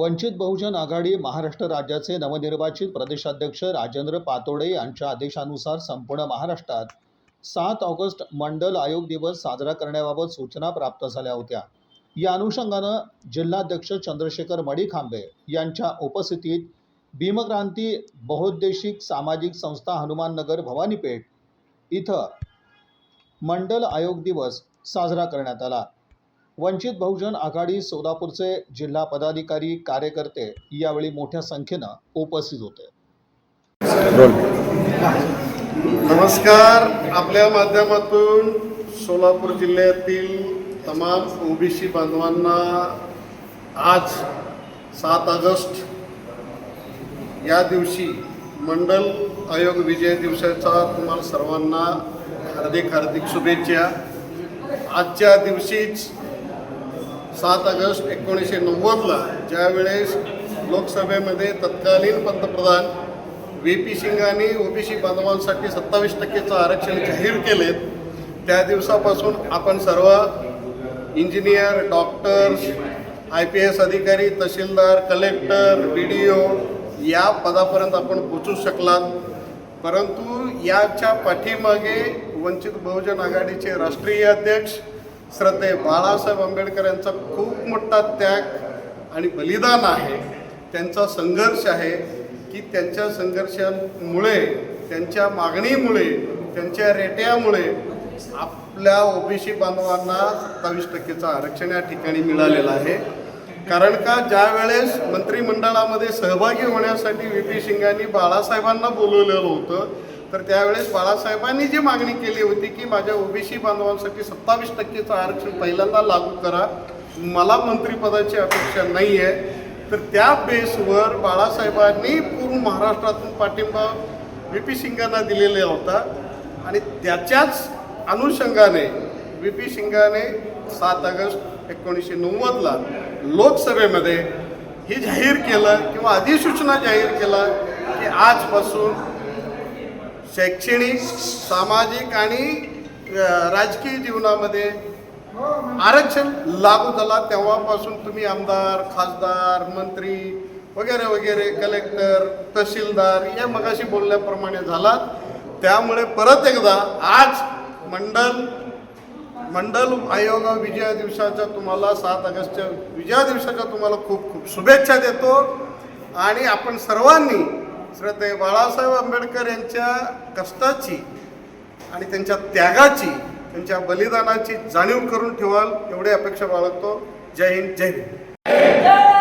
वंचित बहुजन आघाडी महाराष्ट्र राज्याचे नवनिर्वाचित प्रदेशाध्यक्ष राजेंद्र पातोडे यांच्या आदेशानुसार संपूर्ण महाराष्ट्रात 7 ऑगस्ट मंडल आयोग दिवस साजरा करण्याबाबत सूचना प्राप्त झाल्या होत्या। या अनुषंगाने जिल्हाध्यक्ष चंद्रशेखर मडीखांबे यांच्या उपस्थितीत भीमक्रांती बहुउद्देशिक सामाजिक संस्था हनुमाननगर भवानीपेठ इथं मंडल आयोग दिवस साजरा करण्यात आला। वंचित बहुजन आघाडी सोलापूरचे जिल्हा पदाधिकारी कार्यकर्ते यावेळी मोठ्या संख्येने उपस्थित होते। नमस्कार। आपल्या माध्यमातून सोलापूर जिल्ह्यातील तमाम ओबीसी बांधवांना आज 7 ऑगस्ट या दिवशी मंडल आयोग विजय दिवसाचा तुम्हाला सर्वांना हार्दिक शुभेच्छा। आजच्या दिवशीच 7 ऑगस्ट 1990ला ज्यावेळेस लोकसभेमध्ये तत्कालीन पंतप्रधान VP सिंगांनी ओबीसी बांधवांसाठी 27% आरक्षण जाहीर केले, त्या दिवसापासून आपण सर्व इंजिनियर, डॉक्टर्स, IPS अधिकारी, तहसीलदार, कलेक्टर, BDO या पदापर्यंत आपण पोचू शकलात। परंतु याच्या पाठीमागे वंचित बहुजन आघाडीचे राष्ट्रीय अध्यक्ष श्रद्धेय बाळासाहेब आंबेडकर यांचा खूप मोठा त्याग आणि बलिदान आहे। त्यांचा संघर्ष आहे की त्यांच्या संघर्षामुळे, त्यांच्या मागणीमुळे, त्यांच्या रेट्यामुळे आपल्या ओबीसी बांधवांना 27% आरक्षण या ठिकाणी मिळालेलं आहे। कारण का ज्या वेळेस मंत्रिमंडळामध्ये सहभागी होण्यासाठी VP सिंगांनी बाळासाहेबांना बोलवलेलं होतं, तर त्यावेळेस बाळासाहेबांनी जी मागणी केली होती की माझ्या ओबीसी बांधवांसाठी 27% आरक्षण पहिल्यांदा लागू करा, मला मंत्रिपदाची अपेक्षा नाही आहे, तर त्या बेसवर बाळासाहेबांनी पूर्ण महाराष्ट्रातून पाठिंबा VP सिंगांना दिलेला होता आणि त्याच्याच अनुषंगाने VP सिंगाने 7 ऑगस्ट 1990ला लोकसभेमध्ये हे जाहीर केलं किंवा अधिसूचना जाहीर केला की आजपासून शैक्षणिक, सामाजिक आणि राजकीय जीवनामध्ये आरक्षण लागू झाला। तेव्हापासून तुम्ही आमदार, खासदार, मंत्री वगैरे वगैरे, कलेक्टर, तहसीलदार या मगाशी बोलल्याप्रमाणे झाला। त्यामुळे परत एकदा आज मंडल आयोग विजया दिवसाच्या तुम्हाला 7 ऑगस्टच्या विजया दिवसाच्या तुम्हाला खूप खूप शुभेच्छा देतो आणि आपण सर्वांनी श्रद्धेय बाळासाहेब आंबेडकर यांच्या कष्टाची आणि त्यांच्या त्यागाची, त्यांच्या बलिदानाची जाणीव करून ठेवाल एवढी अपेक्षा बाळगतो। जय हिंद, जय हिंद।